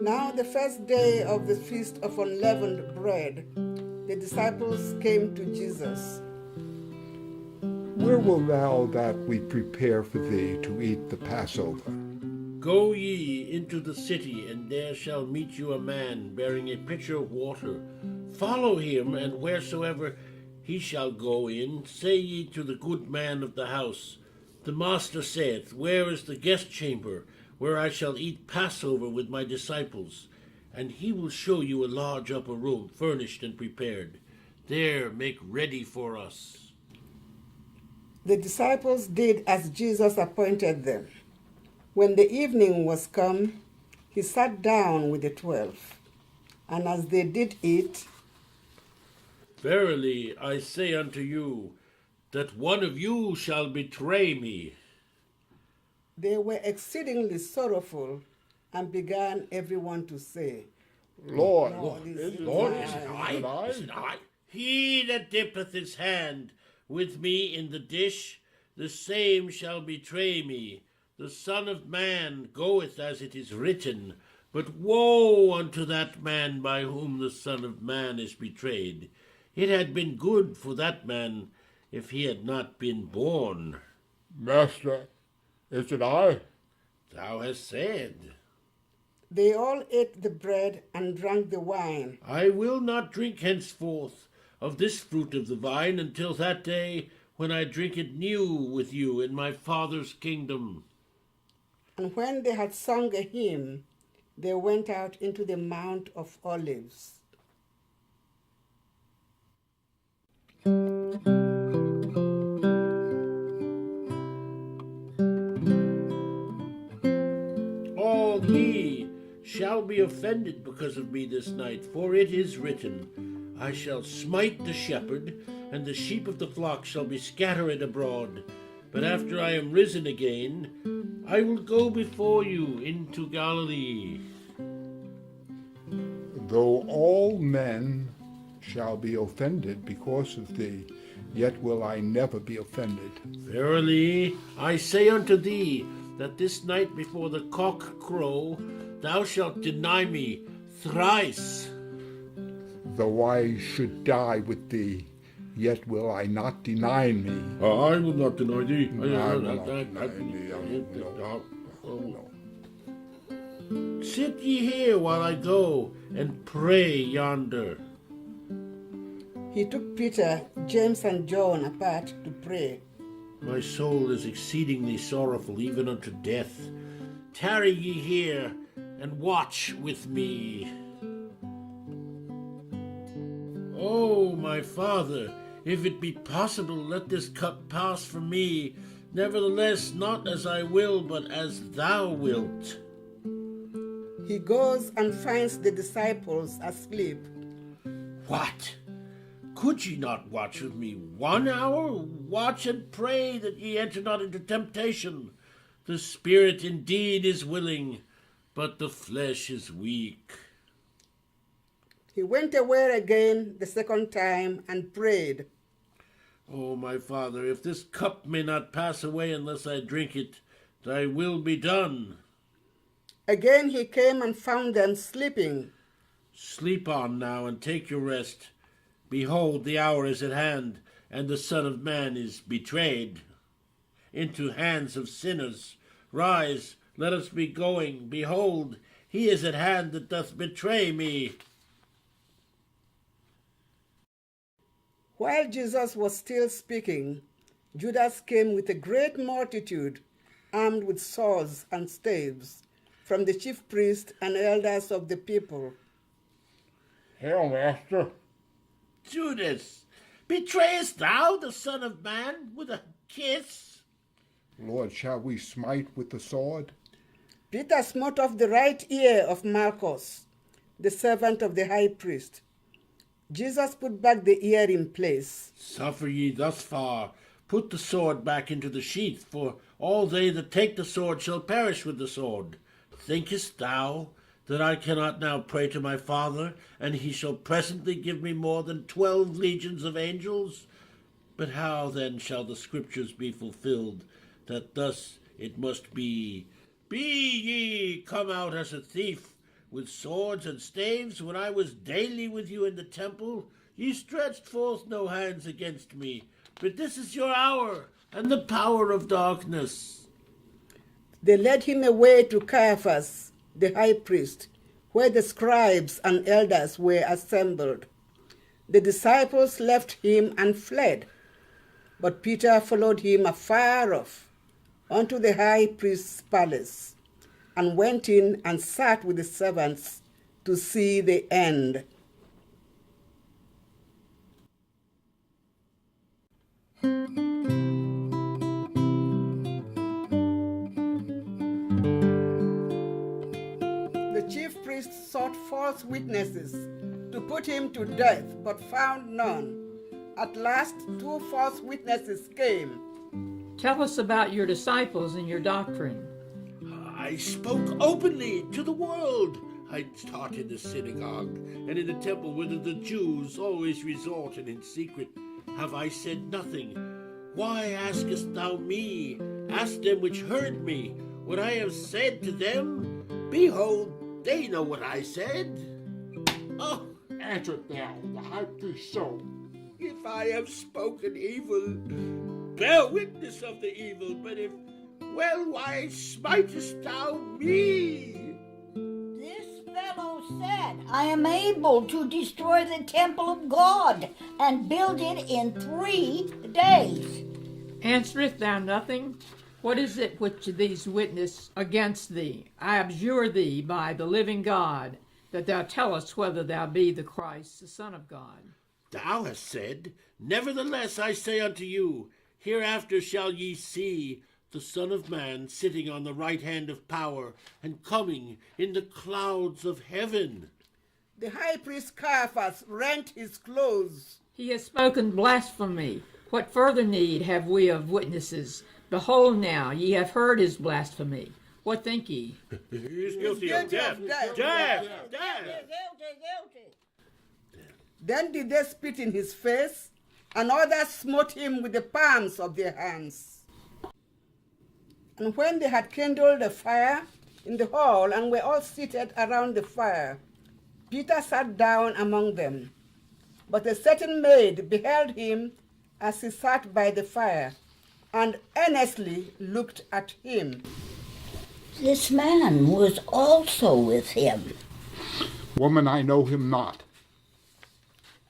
Now the first day of the feast of unleavened bread, the disciples came to Jesus. Where wilt thou that we prepare for thee to eat the Passover? Go ye into the city, and there shall meet you a man bearing a pitcher of water. Follow him, and wheresoever he shall go in, say ye to the good man of the house, The Master saith, Where is the guest chamber, where I shall eat Passover with my disciples? And he will show you a large upper room, furnished and prepared. There make ready for us. The disciples did as Jesus appointed them. When the evening was come, he sat down with the 12. And as they did eat, Verily I say unto you, that one of you shall betray me. they were exceedingly sorrowful and began everyone to say, Lord, is it Lord, I? is it I? Is it I? Is it I? He that dippeth his hand with me in the dish, the same shall betray me. The Son of Man goeth as it is written, but woe unto that man by whom the Son of Man is betrayed. It had been good for that man if he had not been born. Master, is it I? Thou hast said. They all ate the bread and drank the wine. I will not drink henceforth of this fruit of the vine until that day when I drink it new with you in my Father's kingdom. And when they had sung a hymn, they went out into the Mount of Olives. All ye shall be offended because of me this night, for it is written, I shall smite the shepherd, and the sheep of the flock shall be scattered abroad. But after I am risen again, I will go before you into Galilee. Though all men shall be offended because of thee, yet will I never be offended. Verily, I say unto thee, that this night before the cock crow, thou shalt deny me thrice. Though I should die with thee, yet will I not deny me. I will not deny thee. I will not deny thee. No. Sit ye here while I go and pray yonder. He took Peter, James, and John apart to pray. My soul is exceedingly sorrowful, even unto death. Tarry ye here and watch with me. Oh, my Father, if it be possible, let this cup pass from me. Nevertheless, not as I will, but as thou wilt. He goes and finds the disciples asleep. What? Could ye not watch with me 1 hour? Watch and pray that ye enter not into temptation. The spirit indeed is willing, but the flesh is weak. He went away again the second time and prayed, O my Father, if this cup may not pass away unless I drink it, thy will be done. Again he came and found them sleeping. Sleep on now and take your rest. Behold, the hour is at hand, and the Son of Man is betrayed into hands of sinners. Rise, let us be going. Behold, he is at hand that doth betray me. While Jesus was still speaking, Judas came with a great multitude, armed with swords and staves, from the chief priests and elders of the people. Hail, Master. Judas, betrayest thou the Son of Man with a kiss? Lord, shall we smite with the sword? Peter smote off the right ear of Malchus, the servant of the high priest. Jesus put back the ear in place. Suffer ye thus far. Put the sword back into the sheath, for all they that take the sword shall perish with the sword. Thinkest thou that I cannot now pray to my Father, and he shall presently give me more than 12 legions of angels? But how then shall the scriptures be fulfilled, that thus it must be, Be ye come out as a thief with swords and staves, when I was daily with you in the temple, ye stretched forth no hands against me. But this is your hour, and the power of darkness. They led him away to Caiaphas, the high priest, where the scribes and elders were assembled. The disciples left him and fled, but Peter followed him afar off unto the high priest's palace, and went in and sat with the servants to see the end. The chief priests sought false witnesses to put him to death, but found none. At last, 2 false witnesses came. Tell us about your disciples and your doctrine. I spoke openly to the world. I taught in the synagogue and in the temple whither the Jews always resort, and in secret have I said nothing. Why askest thou me? Ask them which heard me. What I have said to them, behold, they know what I said. Oh, Answer thou, the high priest, so. if I have spoken evil, bear witness of the evil. But if, well, why smitest thou me? This fellow said, I am able to destroy the temple of God and build it in 3 days. Answerest thou nothing? What is it which these witness against thee? I abjure thee by the living God, that thou tell us whether thou be the Christ, the Son of God. Thou hast said, nevertheless I say unto you, hereafter shall ye see the Son of Man sitting on the right hand of power, and coming in the clouds of heaven. The high priest Caiaphas rent his clothes. He has spoken blasphemy. What further need have we of witnesses? Behold now, ye have heard his blasphemy. What think ye? He is guilty of death. Death! Guilty. Then did they spit in his face, and others smote him with the palms of their hands. And when they had kindled a fire in the hall, and were all seated around the fire, Peter sat down among them. But a certain maid beheld him as he sat by the fire, and earnestly looked at him. This man was also with him. Woman, I know him not.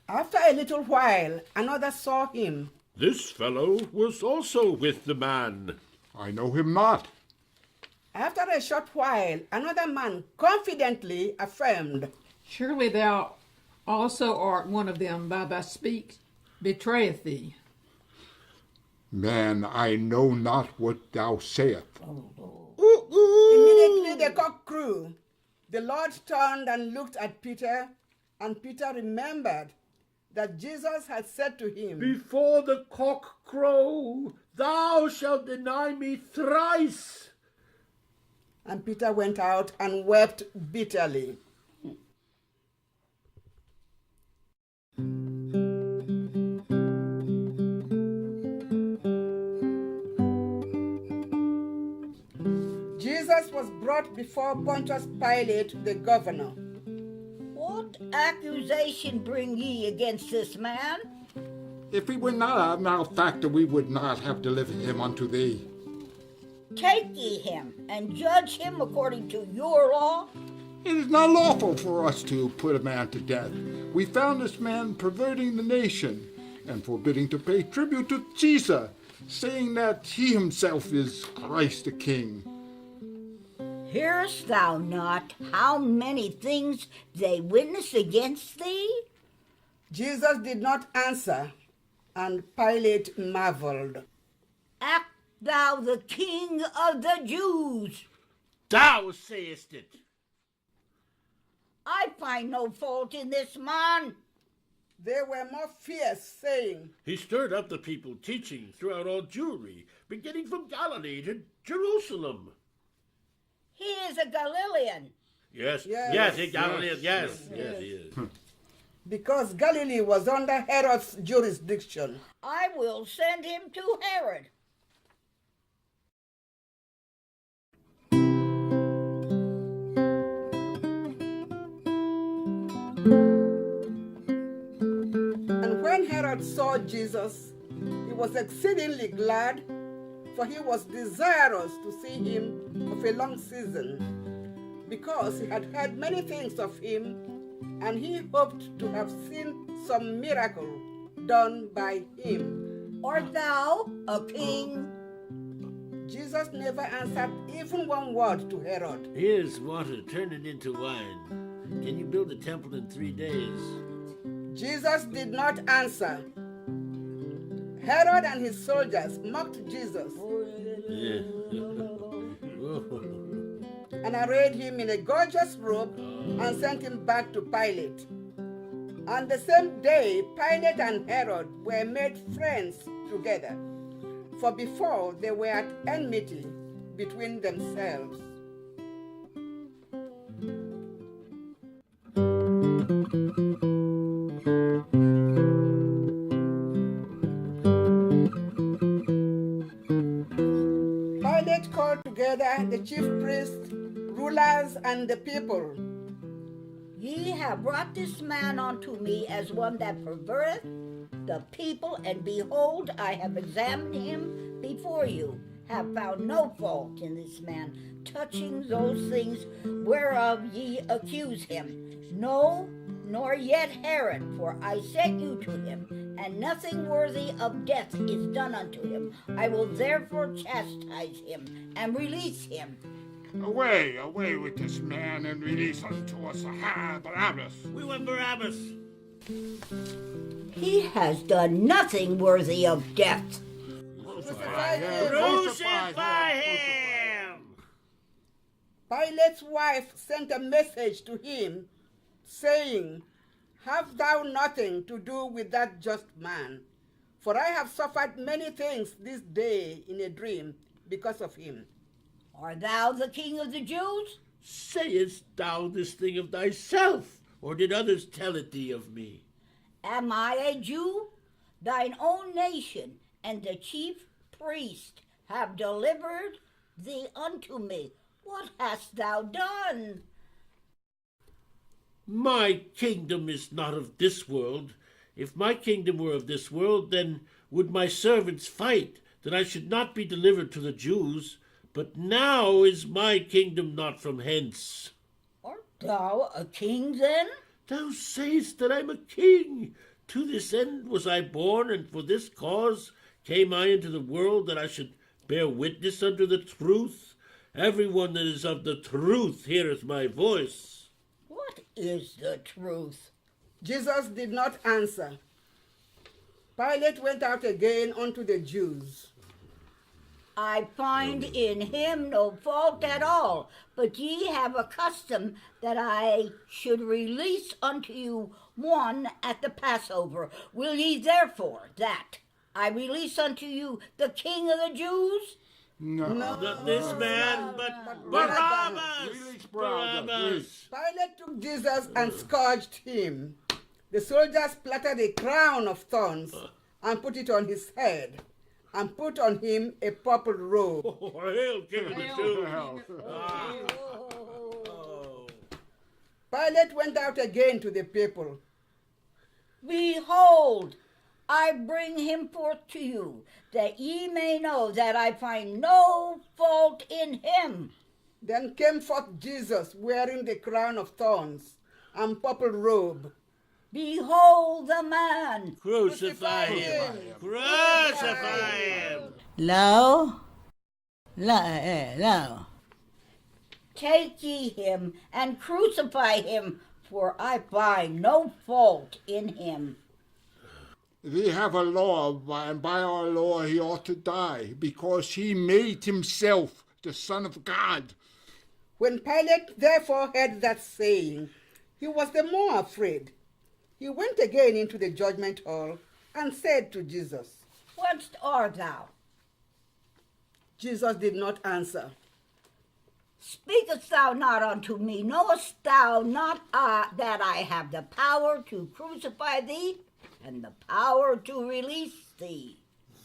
After a little while, another saw him. This fellow was also with the man. I know him not. After a short while, another man confidently affirmed, Surely thou also art one of them, by thy speech betrayeth thee. Man, I know not what thou sayest. Immediately the cock crew. The Lord turned and looked at Peter, and Peter remembered that Jesus had said to him, Before the cock crow, thou shalt deny me thrice. And Peter went out and wept bitterly. Jesus was brought before Pontius Pilate, the governor. What accusation bring ye against this man? If he were not a malefactor, we would not have delivered him unto thee. Take ye him and judge him according to your law. It is not lawful for us to put a man to death. We found this man perverting the nation and forbidding to pay tribute to Caesar, saying that he himself is Christ the King. Hearest thou not how many things they witness against thee? Jesus did not answer, and Pilate marveled. Act thou the King of the Jews? Thou sayest it. I find no fault in this man. They were more fierce, saying, He stirred up the people, teaching throughout all Jewry, beginning from Galilee to Jerusalem. He is a Galilean. Yes, Yes. he Galilean, yes, he is. because Galilee was under Herod's jurisdiction. I will send him to Herod. And when Herod saw Jesus, he was exceedingly glad, for he was desirous to see him of a long season, because he had heard many things of him, and he hoped to have seen some miracle done by him. Art thou a king? Jesus never answered even one word to Herod. Here's water, turn it into wine. Can you build a temple in 3 days? Jesus did not answer. Herod and his soldiers mocked Jesus and arrayed him in a gorgeous robe and sent him back to Pilate. On the same day, Pilate and Herod were made friends together, for before they were at enmity between themselves. Pilate called together the chief priests, rulers, and the people. Ye have brought this man unto me as one that perverteth the people, and behold, I have examined him before you, have found no fault in this man touching those things whereof ye accuse him. No, nor yet Herod, for I sent you to him, and nothing worthy of death is done unto him. I will therefore chastise him and release him. Away, away with this man, and release unto us Barabbas. We want Barabbas. He has done nothing worthy of death. Crucify him. Crucify him! Pilate's wife sent a message to him, saying, Have thou nothing to do with that just man? For I have suffered many things this day in a dream because of him. Art thou the king of the Jews? Sayest thou this thing of thyself, or did others tell it thee of me? Am I a Jew? Thine own nation and the chief priest have delivered thee unto me. What hast thou done? My kingdom is not of this world. If my kingdom were of this world, then would my servants fight, that I should not be delivered to the Jews. But now is my kingdom not from hence. Art thou a king then? Thou sayest that I'm a king. To this end was I born, and for this cause came I into the world, that I should bear witness unto the truth. Everyone that is of the truth heareth my voice. What is the truth? Jesus did not answer. Pilate went out again unto the Jews. I find in him no fault at all, but ye have a custom that I should release unto you one at the Passover. Will ye therefore that I release unto you the King of the Jews? No. Not this man, but Barabbas. Barabbas. Barabbas. Pilate took Jesus and scourged him. The soldiers plaited a crown of thorns and put it on his head, and put on him a purple robe. Oh, hail, King of the Jews. Pilate went out again to the people. Behold, I bring him forth to you, that ye may know that I find no fault in him. Then came forth Jesus, wearing the crown of thorns and purple robe. Behold the man. Crucify him. Crucify him. Lo. Take ye him and crucify him, for I find no fault in him. We have a law, and by our law he ought to die, because he made himself the Son of God. When Pilate therefore heard that saying, he was the more afraid. He went again into the judgment hall and said to Jesus, Whence art thou? Jesus did not answer. Speakest thou not unto me? Knowest thou not that I have the power to crucify thee, and the power to release thee?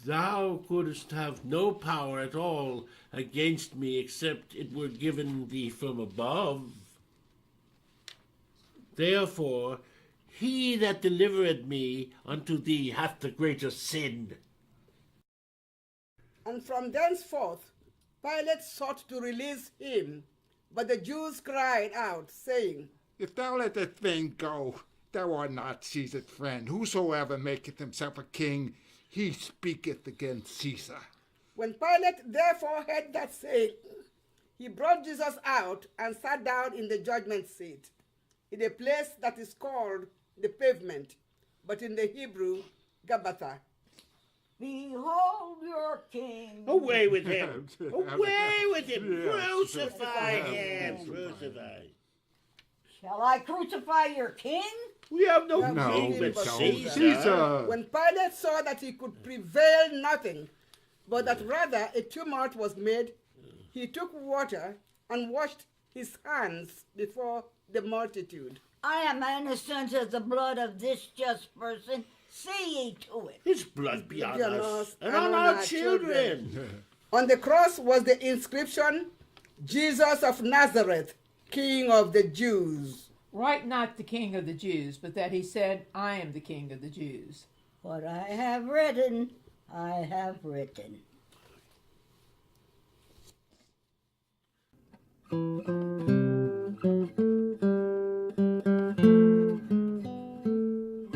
Thou couldst have no power at all against me, except it were given thee from above. Therefore, he that delivered me unto thee hath the greater sin. And from thenceforth Pilate sought to release him, but the Jews cried out, saying, If thou let the thing go, thou art not Caesar's friend. Whosoever maketh himself a king, he speaketh against Caesar. When Pilate therefore heard that saying, he brought Jesus out and sat down in the judgment seat, in a place that is called the Pavement, but in the Hebrew, Gabbatha. Behold your king. Away with him! Away with him! Yes. Crucify him! Crucify! Shall I crucify your king? We have no No, king but but Caesar. Caesar. When Pilate saw that he could prevail nothing, but that rather a tumult was made, he took water and washed his hands before the multitude. I am innocent of the blood of this just person. See ye to it. His blood be on Be on us us and on our children. On the cross was the inscription, Jesus of Nazareth, King of the Jews. Write not the King of the Jews, but that he said, I am the King of the Jews. What I have written, I have written.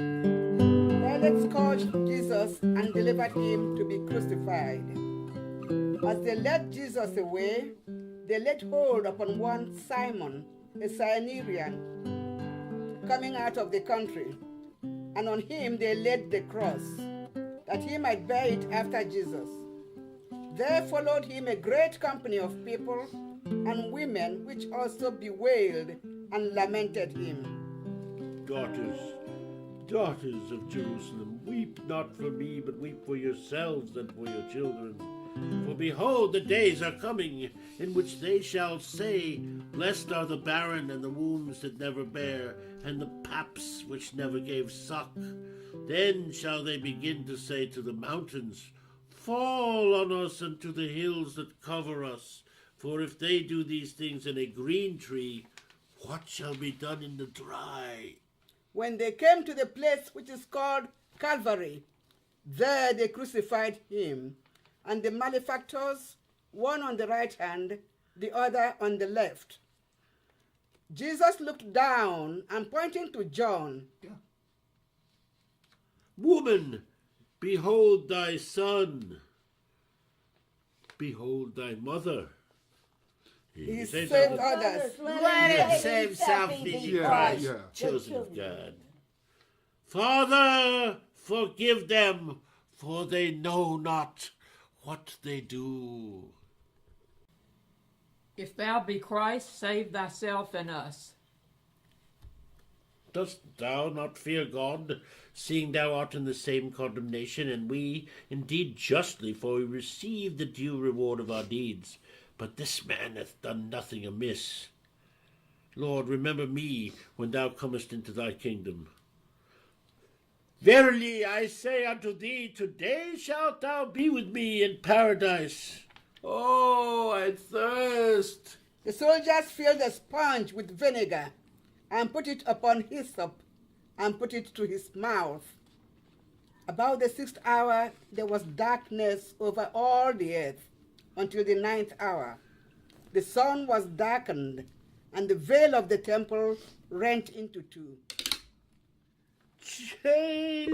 Pilate scourged Jesus and delivered him to be crucified. As they led Jesus away, they laid hold upon one Simon, a Cyrenian, coming out of the country, and on him they laid the cross, that he might bear it after Jesus. There followed him a great company of people and women, which also bewailed and lamented him. Daughters of Jerusalem, weep not for me, but weep for yourselves and for your children. For behold, the days are coming, in which they shall say, Blessed are the barren, and the wombs that never bare, and the paps which never gave suck. Then shall they begin to say to the mountains, Fall on us, and to the hills that cover us. For if they do these things in a green tree, what shall be done in the dry? When they came to the place which is called Calvary, there they crucified him, and the malefactors, one on the right hand, the other on the left. Jesus looked down and pointing to John, Woman, behold thy son. Behold thy mother. he Say saved something. others. Let him save self in Yeah, Christ, yeah. chosen of God. Father, forgive them, for they know not what they do. If thou be Christ, save thyself and us. Dost thou not fear God, seeing thou art in the same condemnation, and we indeed justly, for we receive the due reward of our deeds. But this man hath done nothing amiss. Lord, remember me when thou comest into thy kingdom. Verily I say unto thee, today shalt thou be with me in paradise. Oh, I thirst. The soldiers filled a sponge with vinegar and put it upon hyssop and put it to his mouth. About the 6th hour there was darkness over all the earth until the 9th hour. The sun was darkened, and the veil of the temple rent into two.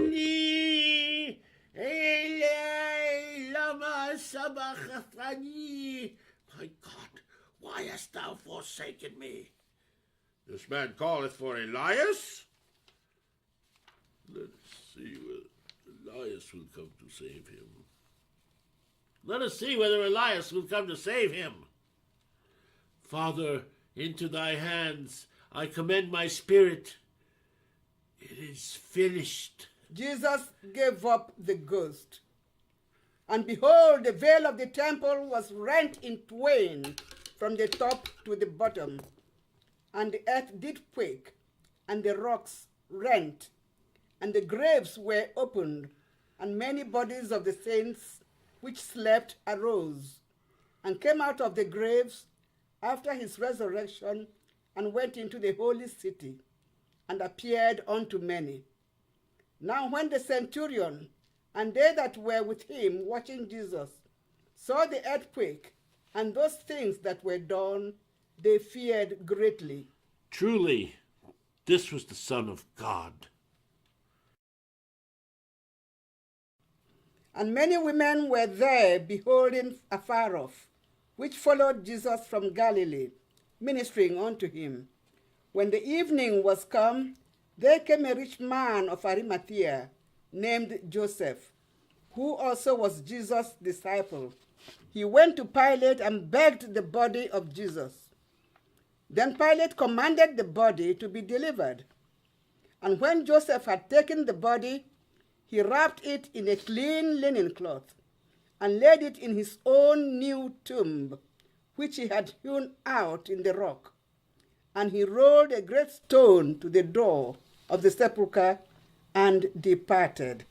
Eli, Eli, lama sabachthani. My God, why hast thou forsaken me? This man calleth for Elias. Let us see whether Elias will come to save him. Let us see whether Elias will come to save him. Father, into thy hands I commend my spirit. It is finished. Jesus gave up the ghost. And behold, the veil of the temple was rent in twain from the top to the bottom. And the earth did quake, and the rocks rent, and the graves were opened, and many bodies of the saints which slept arose, and came out of the graves after his resurrection, and went into the holy city, and appeared unto many. Now when the centurion and they that were with him watching Jesus saw the earthquake and those things that were done, they feared greatly. Truly, this was the Son of God. And many women were there beholding afar off, which followed Jesus from Galilee, ministering unto him. When the evening was come, there came a rich man of Arimathea, named Joseph, who also was Jesus' disciple. He went to Pilate and begged the body of Jesus. Then Pilate commanded the body to be delivered. And when Joseph had taken the body, he wrapped it in a clean linen cloth and laid it in his own new tomb, which he had hewn out in the rock. And he rolled a great stone to the door of the sepulchre and departed.